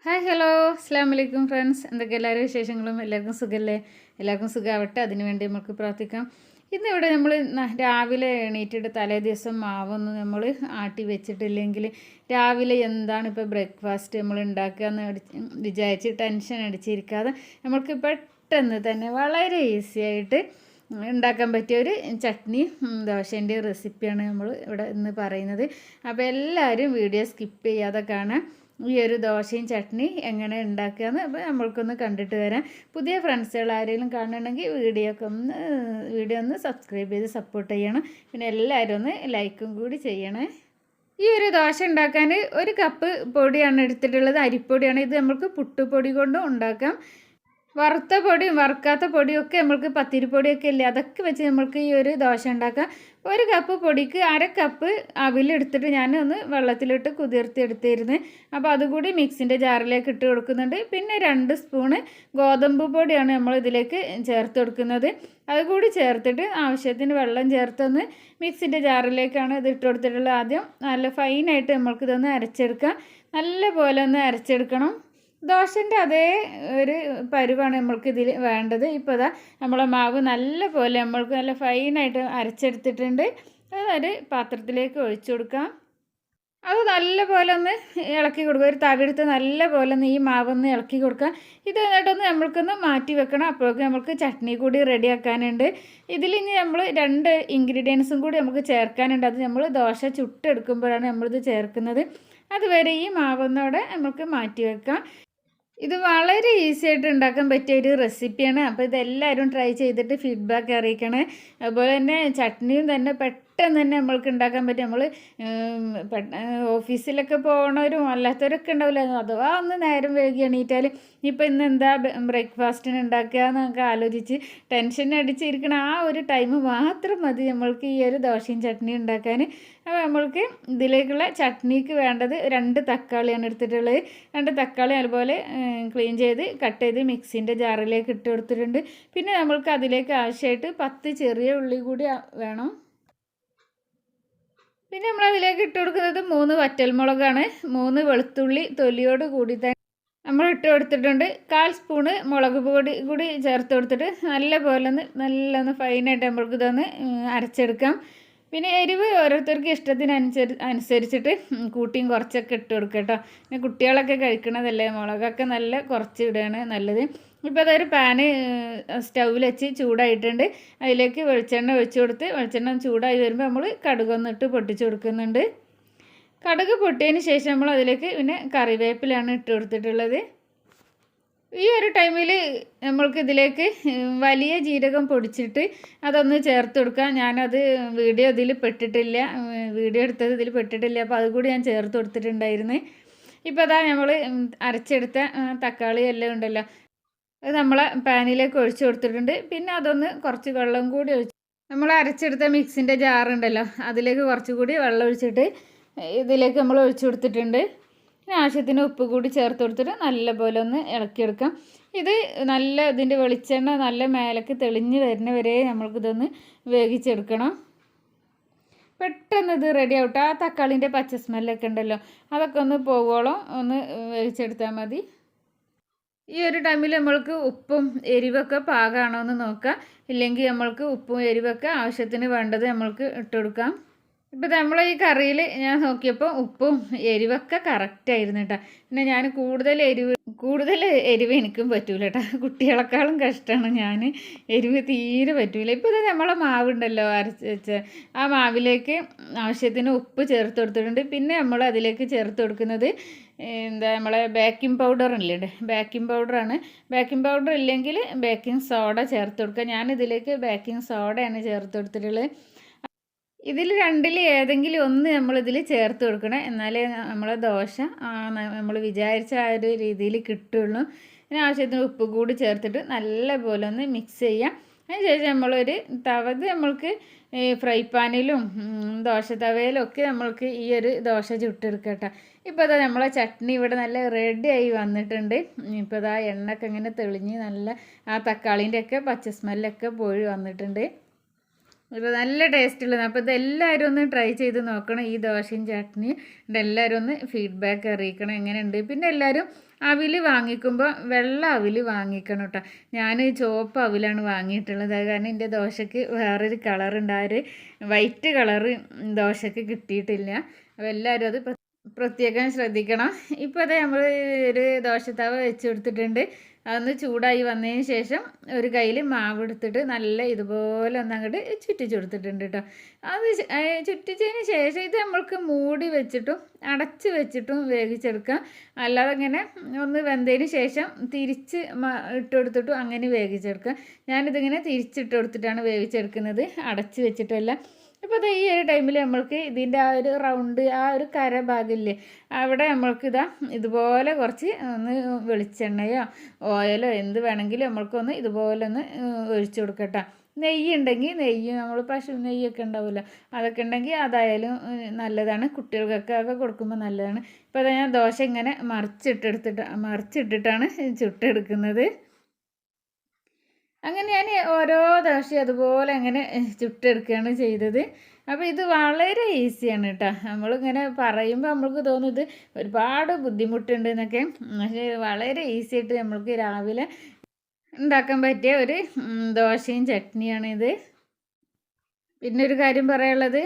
Hi hello അസ്സാം വലൈക്കും friends. എന്തൊക്കെ എല്ലാവരും വിശേഷങ്ങളും? എല്ലാവർക്കും സുഖമല്ലേ? എല്ലാവർക്കും സുഖമാവട്ടെ, അതിനുവേണ്ടി നമുക്ക് പ്രാർത്ഥിക്കാം. ഇന്നിവിടെ നമ്മൾ രാവിലെ എണീറ്റിട്ട് തലേ ദിവസം മാവൊന്നും നമ്മൾ ആട്ടി വെച്ചിട്ടില്ലെങ്കിൽ രാവിലെ എന്താണ് ഇപ്പോൾ ബ്രേക്ക്ഫാസ്റ്റ് നമ്മൾ ഉണ്ടാക്കുക എന്ന് വിചാരിച്ച് ടെൻഷൻ അടിച്ചിരിക്കാതെ നമുക്ക് പെട്ടെന്ന് തന്നെ വളരെ ഈസി ആയിട്ട് ഉണ്ടാക്കാൻ പറ്റിയ ഒരു ചട്നി ദോശേൻ്റെ റെസിപ്പിയാണ് നമ്മൾ ഇവിടെ ഇന്ന് പറയുന്നത്. അപ്പോൾ എല്ലാവരും വീഡിയോ സ്കിപ്പ് ചെയ്യാതെ കാണാം. ഈ ഒരു ദോശയും ചട്നി എങ്ങനെ ഉണ്ടാക്കുകയെന്ന് അപ്പോൾ നമ്മൾക്കൊന്ന് കണ്ടിട്ട് വരാം. പുതിയ ഫ്രണ്ട്സുകൾ ആരെങ്കിലും കാണുന്നുണ്ടെങ്കിൽ വീഡിയോ ഒന്ന് സബ്സ്ക്രൈബ് ചെയ്ത് സപ്പോർട്ട് ചെയ്യണം. പിന്നെ എല്ലാവരും ഒന്ന് ലൈക്കും കൂടി ചെയ്യണേ. ഈ ഒരു ദോശ ഉണ്ടാക്കാൻ ഒരു കപ്പ് പൊടിയാണ് എടുത്തിട്ടുള്ളത്, അരിപ്പൊടിയാണ്. ഇത് നമുക്ക് പുട്ടുപൊടി കൊണ്ടും ഉണ്ടാക്കാം. വറുത്ത പൊടിയും വറുക്കാത്ത പൊടിയും ഒക്കെ നമ്മൾക്ക് പത്തിരിപ്പൊടിയൊക്കെ ഇല്ലേ, അതൊക്കെ വെച്ച് നമ്മൾക്ക് ഈ ഒരു ദോശ ഉണ്ടാക്കാം. ഒരു കപ്പ് പൊടിക്ക് അര കപ്പ് അവിലെടുത്തിട്ട് ഞാൻ ഒന്ന് വെള്ളത്തിലിട്ട് കുതിർത്തി എടുത്തിരുന്നു. അപ്പോൾ അതുകൂടി മിക്സിൻ്റെ ജാറിലേക്ക് ഇട്ട് കൊടുക്കുന്നുണ്ട്. പിന്നെ 2 സ്പൂണ് ഗോതമ്പ് പൊടിയാണ് നമ്മൾ ഇതിലേക്ക് ചേർത്ത് കൊടുക്കുന്നത്. അതുകൂടി ചേർത്തിട്ട് ആവശ്യത്തിന് വെള്ളം ചേർത്തൊന്ന് മിക്സിൻ്റെ ജാറിലേക്കാണ് ഇത് ഇട്ട് കൊടുത്തിട്ടുള്ളത്. ആദ്യം നല്ല ഫൈനായിട്ട് നമ്മൾക്കിതൊന്ന് അരച്ചെടുക്കാം. നല്ല പോലെ ഒന്ന് അരച്ചെടുക്കണം. ദോശൻ്റെ അതേ ഒരു പരുവാണ് നമ്മൾക്ക് ഇതിൽ വേണ്ടത്. ഇപ്പോൾ ഇതാ നമ്മളെ മാവ് നല്ല പോലെ നമ്മൾക്ക് നല്ല ഫൈനായിട്ട് അരച്ചെടുത്തിട്ടുണ്ട്. അതൊരു പാത്രത്തിലേക്ക് ഒഴിച്ചു കൊടുക്കാം. അത് നല്ല പോലെ ഒന്ന് ഇളക്കി കൊടുക്കുക. ഒരു തവിയെടുത്ത് നല്ല പോലെ ഒന്ന് ഈ മാവൊന്ന് ഇളക്കി കൊടുക്കുക. ഇത് എന്നിട്ടൊന്ന് നമ്മൾക്കൊന്ന് മാറ്റി വെക്കണം. അപ്പോഴേക്കും നമുക്ക് ചട്നി കൂടി റെഡിയാക്കാനുണ്ട്. ഇതിലിനി നമ്മൾ 2 ഇൻഗ്രീഡിയൻസും കൂടി നമുക്ക് ചേർക്കാനുണ്ട്. അത് നമ്മൾ ദോശ ചുട്ടെടുക്കുമ്പോഴാണ് നമ്മളിത് ചേർക്കുന്നത്. അതുവരെ ഈ മാവൊന്നവിടെ നമുക്ക് മാറ്റി വെക്കാം. ഇത് വളരെ ഈസി ആയിട്ട് ഉണ്ടാക്കാൻ പറ്റിയ ഒരു റെസിപ്പിയാണ്. അപ്പോൾ ഇതെല്ലാവരും ട്രൈ ചെയ്തിട്ട് ഫീഡ്ബാക്ക് അറിയിക്കണേ. അതുപോലെ തന്നെ ചട്നിയും തന്നെ പെട്ടെന്ന് തന്നെ നമ്മൾക്ക് ഉണ്ടാക്കാൻ പറ്റും. നമ്മൾ ഓഫീസിലൊക്കെ പോകണവരും അല്ലാത്തവരൊക്കെ ഉണ്ടാവില്ല, അഥവാ ഒന്ന് നേരം വൈകി എണീറ്റാൽ ഇപ്പോൾ ഇന്ന് എന്താ ബ്രേക്ക്ഫാസ്റ്റിന് ഉണ്ടാക്കുക എന്നൊക്കെ ആലോചിച്ച് ടെൻഷൻ അടിച്ചിരിക്കണ ആ ഒരു ടൈം മാത്രം മതി നമ്മൾക്ക് ഈ ഒരു ദോശയും ചട്നിയും ഉണ്ടാക്കാൻ. അപ്പോൾ നമ്മൾക്ക് ഇതിലേക്കുള്ള ചട്നിക്ക് വേണ്ടത് 2 തക്കാളിയാണ് എടുത്തിട്ടുള്ളത്. 2 തക്കാളി അതുപോലെ ക്ലീൻ ചെയ്ത് കട്ട് ചെയ്ത് മിക്സിൻ്റെ ജാറിലേക്ക് ഇട്ട് കൊടുത്തിട്ടുണ്ട്. പിന്നെ നമ്മൾക്ക് അതിലേക്ക് ആവശ്യമായിട്ട് 10 ചെറിയ ഉള്ളി കൂടി വേണം. പിന്നെ നമ്മളതിലേക്ക് ഇട്ട് കൊടുക്കുന്നത് 3 വറ്റൽമുളകാണ്. 3 വെളുത്തുള്ളി തൊലിയോട് കൂടി തന്നെ നമ്മൾ ഇട്ട് കൊടുത്തിട്ടുണ്ട്. 1/4 സ്പൂണ് മുളക് പൊടി കൂടി ചേർത്ത് കൊടുത്തിട്ട് നല്ലൊന്ന് ഫൈനായിട്ട് നമ്മൾക്ക് ഇതൊന്ന് അരച്ചെടുക്കാം. പിന്നെ എരിവ് ഓരോരുത്തർക്ക് അനുസരിച്ചിട്ട് കൂട്ടിയും കുറച്ചൊക്കെ ഇട്ട് കൊടുക്കുക കേട്ടോ. പിന്നെ കുട്ടികളൊക്കെ കഴിക്കണതല്ലേ, മുളകൊക്കെ നല്ല കുറച്ച് ഇടുകയാണ് നല്ലത്. ഇപ്പോൾ അതൊരു പാന് സ്റ്റൗവിൽ വെച്ച് ചൂടായിട്ടുണ്ട്. അതിലേക്ക് വെളിച്ചെണ്ണ ഒഴിച്ച് കൊടുത്ത് വെളിച്ചെണ്ണ ചൂടായി വരുമ്പോൾ നമ്മൾ കടുകൊന്നിട്ട് പൊട്ടിച്ച് കൊടുക്കുന്നുണ്ട്. കടുക് പൊട്ടിയതിന് ശേഷം നമ്മൾ അതിലേക്ക് പിന്നെ കറിവേപ്പിലാണ് ഇട്ട് കൊടുത്തിട്ടുള്ളത്. ഈ ഒരു ടൈമിൽ നമ്മൾക്ക് ഇതിലേക്ക് വലിയ ജീരകം പൊടിച്ചിട്ട് അതൊന്ന് ചേർത്ത് കൊടുക്കാം. ഞാനത് വീഡിയോ എടുത്തത് ഇതിൽ പെട്ടിട്ടില്ല, അപ്പോൾ അതുകൂടി ഞാൻ ചേർത്ത് കൊടുത്തിട്ടുണ്ടായിരുന്നു. ഇപ്പോൾ അതാ നമ്മൾ അരച്ചെടുത്ത തക്കാളി എല്ലാം ഉണ്ടല്ലോ, അത് നമ്മളെ പാനിലേക്ക് ഒഴിച്ച് കൊടുത്തിട്ടുണ്ട്. പിന്നെ അതൊന്ന് കുറച്ച് വെള്ളം കൂടി ഒഴിച്ച് നമ്മൾ അരച്ചെടുത്ത മിക്സിൻ്റെ ജാറുണ്ടല്ലോ അതിലേക്ക് കുറച്ചുകൂടി വെള്ളം ഒഴിച്ചിട്ട് ഇതിലേക്ക് നമ്മൾ ഒഴിച്ച് കൊടുത്തിട്ടുണ്ട്. പിന്നെ ആവശ്യത്തിന് ഉപ്പ് കൂടി ചേർത്ത് കൊടുത്തിട്ട് നല്ലപോലെ ഒന്ന് ഇളക്കിയെടുക്കാം. ഇത് ഇതിൻ്റെ വെളിച്ചെണ്ണ നല്ല മേലേക്ക് തെളിഞ്ഞ് വരുന്ന വരെ നമ്മൾക്കിതൊന്ന് വേവിച്ചെടുക്കണം. പെട്ടെന്ന് ഇത് റെഡി ആവട്ടെ. ആ തക്കാളിൻ്റെ പച്ച സ്മെല്ലൊക്കെ ഉണ്ടല്ലോ അതൊക്കെ ഒന്ന് പോവോളം ഒന്ന് വേവിച്ചെടുത്താൽ മതി. ഈ ഒരു ടൈമിൽ നമ്മൾക്ക് ഉപ്പും എരിവൊക്കെ പാകമാണോ എന്ന് നോക്കാം. ഇല്ലെങ്കിൽ നമ്മൾക്ക് ഉപ്പും എരിവൊക്കെ ആവശ്യത്തിന് വേണ്ടത് നമ്മൾക്ക് ഇട്ട് കൊടുക്കാം. ഇപ്പോൾ നമ്മൾ ഈ കറിയിൽ ഞാൻ നോക്കിയപ്പോൾ ഉപ്പും എരിവൊക്കെ കറക്റ്റായിരുന്നു കേട്ടോ. പിന്നെ ഞാൻ കൂടുതൽ എരിവ് എനിക്കും പറ്റൂല കേട്ടോ. കുട്ടികളെക്കാളും കഷ്ടമാണ്, ഞാൻ എരിവ് തീരെ പറ്റൂല. ഇപ്പോൾ ഇത് നമ്മളെ മാവുണ്ടല്ലോ അരച്ച് വെച്ച ആ മാവിലേക്ക് ആവശ്യത്തിന് ഉപ്പ് ചേർത്ത് കൊടുത്തിട്ടുണ്ട്. പിന്നെ നമ്മൾ അതിലേക്ക് ചേർത്ത് കൊടുക്കുന്നത് നമ്മളെ ബേക്കിംഗ് പൗഡറില്ലേ, ബേക്കിംഗ് പൗഡറാണ്. ബേക്കിംഗ് പൗഡർ ഇല്ലെങ്കിൽ ബേക്കിംഗ് സോഡ ചേർത്ത് കൊടുക്കുക. ഞാനിതിലേക്ക് ബേക്കിംഗ് സോഡയാണ് ചേർത്ത് കൊടുത്തിട്ടുള്ളത്. ഇതിൽ 2ൽ ഏതെങ്കിലും ഒന്ന് നമ്മളിതിൽ ചേർത്ത് കൊടുക്കണം, എന്നാലേ നമ്മളെ ദോശ നമ്മൾ വിചാരിച്ച ആ ഒരു രീതിയിൽ കിട്ടുള്ളൂ. ഇതിന് ആവശ്യത്തിന് ഉപ്പ് കൂടി ചേർത്തിട്ട് നല്ലപോലെ ഒന്ന് മിക്സ് ചെയ്യാം. അതിനുശേഷം നമ്മളൊരു നമ്മൾക്ക് ഫ്രൈ പാനിലും ദോശ തവയിലും ഒക്കെ നമ്മൾക്ക് ഈ ഒരു ദോശ ചുട്ടെടുക്കട്ടെ. ഇപ്പോൾ അതാ നമ്മളെ ചട്നി ഇവിടെ നല്ല റെഡിയായി വന്നിട്ടുണ്ട്. ഇപ്പോൾ അതാ എണ്ണയൊക്കെ ഇങ്ങനെ തെളിഞ്ഞ് നല്ല ആ തക്കാളീൻ്റെ ഒക്കെ പച്ച സ്മെല്ലൊക്കെ പോയി വന്നിട്ടുണ്ട്. ഒരു നല്ല ടേസ്റ്റുള്ളത്. അപ്പോൾ ഇതെല്ലാവരും ഒന്ന് ട്രൈ ചെയ്ത് നോക്കണം ഈ ദോശയും ചട്നിയും. എല്ലാവരും ഒന്ന് ഫീഡ്ബാക്ക് അറിയിക്കണം എങ്ങനെയുണ്ട്. പിന്നെ എല്ലാവരും അവിൽ വാങ്ങിക്കുമ്പോൾ വെള്ള അവിൽ വാങ്ങിക്കണം കേട്ടോ. ഞാൻ ചുവപ്പ് അവിലാണ് വാങ്ങിയിട്ടുള്ളത്. അത് കാരണം എൻ്റെ ദോശയ്ക്ക് വേറൊരു കളറുണ്ട്. ആ ഒരു വൈറ്റ് കളറ് ദോശയ്ക്ക് കിട്ടിയിട്ടില്ല. അപ്പോൾ എല്ലാവരും അത് പ്രത്യേകം ശ്രദ്ധിക്കണം. ഇപ്പോൾ അതെ നമ്മൾ ഒരു ദോശത്തവ വെച്ച് കൊടുത്തിട്ടുണ്ട്. അതൊന്ന് ചൂടായി വന്നതിന് ശേഷം ഒരു കയ്യിൽ മാവ് എടുത്തിട്ട് നല്ല ഇതുപോലെ ഒന്ന് അങ്ങോട്ട് ചുറ്റിച്ച് കൊടുത്തിട്ടുണ്ട് കേട്ടോ. അത് ചുറ്റിച്ചതിന് ശേഷം ഇത് നമ്മൾക്ക് മൂടി വെച്ചിട്ടും അടച്ച് വെച്ചിട്ടും വേവിച്ചെടുക്കാം. അല്ലാതെ ഇങ്ങനെ ഒന്ന് വെന്തതിന് ശേഷം തിരിച്ച് ഇട്ട് കൊടുത്തിട്ടും അങ്ങനെ വേവിച്ചെടുക്കാം. ഞാനിതിങ്ങനെ തിരിച്ചിട്ട് കൊടുത്തിട്ടാണ് വേവിച്ചെടുക്കുന്നത്, അടച്ച് വെച്ചിട്ടല്ല. അപ്പോൾ അത് ഈ ഒരു ടൈമിൽ നമ്മൾക്ക് ഇതിൻ്റെ ആ ഒരു റൗണ്ട് ആ ഒരു കര ഭാഗമില്ലേ, അവിടെ നമ്മൾക്ക് ഇതുപോലെ കുറച്ച് ഒന്ന് വെളിച്ചെണ്ണയോ ഓയിലോ എന്ത് വേണമെങ്കിലും നമ്മൾക്കൊന്ന് ഇതുപോലെ ഒന്ന് ഒഴിച്ചു കൊടുക്കട്ടോ. നെയ്യ് ഉണ്ടെങ്കിൽ നെയ്യ്, നമ്മൾ പശു നെയ്യൊക്കെ ഉണ്ടാവില്ല, അതൊക്കെ ഉണ്ടെങ്കിൽ അതായാലും നല്ലതാണ്. കുട്ടികൾക്കൊക്കെ കൊടുക്കുമ്പോൾ നല്ലതാണ്. ഇപ്പോൾ അത് ഞാൻ ദോശ ഇങ്ങനെ മറിച്ചിട്ടിട്ടാണ് ചുട്ടെടുക്കുന്നത്. അങ്ങനെ ഞാൻ ഓരോ ദോശയും അതുപോലെ അങ്ങനെ ചുട്ടെടുക്കുകയാണ് ചെയ്തത്. അപ്പോൾ ഇത് വളരെ ഈസിയാണ് കേട്ടോ. നമ്മളിങ്ങനെ പറയുമ്പോൾ നമ്മൾക്ക് തോന്നും ഇത് ഒരുപാട് ബുദ്ധിമുട്ടുണ്ട് എന്നൊക്കെ. പക്ഷേ വളരെ ഈസി ആയിട്ട് നമ്മൾക്ക് രാവിലെ ഉണ്ടാക്കാൻ പറ്റിയ ഒരു ദോശയും ചട്നിയാണിത്. പിന്നെ ഒരു കാര്യം പറയാനുള്ളത്,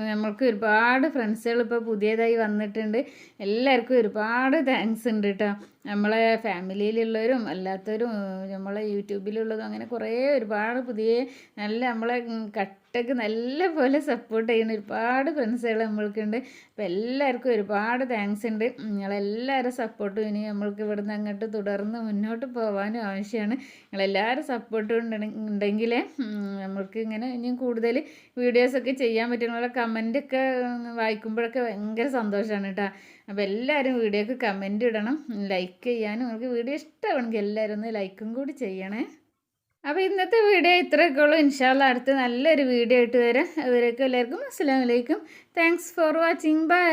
നമ്മൾക്ക് ഒരുപാട് ഫ്രണ്ട്സുകൾ ഇപ്പോൾ പുതിയതായി വന്നിട്ടുണ്ട്. എല്ലാവർക്കും ഒരുപാട് താങ്ക്സ് ഉണ്ട് കേട്ടോ. നമ്മളെ ഫാമിലിയിലുള്ളവരും അല്ലാത്തവരും നമ്മളെ യൂട്യൂബിലുള്ളതും അങ്ങനെ കുറേ ഒരുപാട് പുതിയ നല്ല നമ്മളെ കട്ടക്ക് നല്ല പോലെ സപ്പോർട്ട് ചെയ്യുന്ന ഒരുപാട് ഫ്രണ്ട്സുകൾ നമ്മൾക്കുണ്ട്. അപ്പോൾ എല്ലാവർക്കും ഒരുപാട് താങ്ക്സ് ഉണ്ട്. നിങ്ങളെല്ലാവരും സപ്പോർട്ടും ഇനി നമ്മൾക്ക് ഇവിടുന്ന് അങ്ങോട്ട് തുടർന്ന് മുന്നോട്ട് പോകാനും ആവശ്യമാണ്. നിങ്ങളെല്ലാവരും സപ്പോർട്ട് ഉണ്ടെങ്കിൽ നമ്മൾക്ക് ഇങ്ങനെ ഇനിയും കൂടുതൽ വീഡിയോസൊക്കെ ചെയ്യാൻ പറ്റും. നിങ്ങളെ കമൻറ്റൊക്കെ വായിക്കുമ്പോഴൊക്കെ ഭയങ്കര സന്തോഷമാണ് കേട്ടോ. അപ്പോൾ എല്ലാവരും വീഡിയോക്ക് കമൻറ്റ് ഇടണം, ലൈക്ക് ചെയ്യാനും. നിങ്ങൾക്ക് വീഡിയോ ഇഷ്ടമാണെങ്കിൽ എല്ലാവരും ഒന്ന് ലൈക്കും കൂടി ചെയ്യണേ. അപ്പോൾ ഇന്നത്തെ വീഡിയോ ഇത്രയൊക്കെ ഉള്ളൂ. ഇൻഷാ അല്ലാഹ് അടുത്ത് നല്ലൊരു വീഡിയോ ആയിട്ട് വരാം. അവരൊക്കെ എല്ലാവർക്കും അസ്സലാമു അലൈക്കും. Thanks for watching. ബൈ.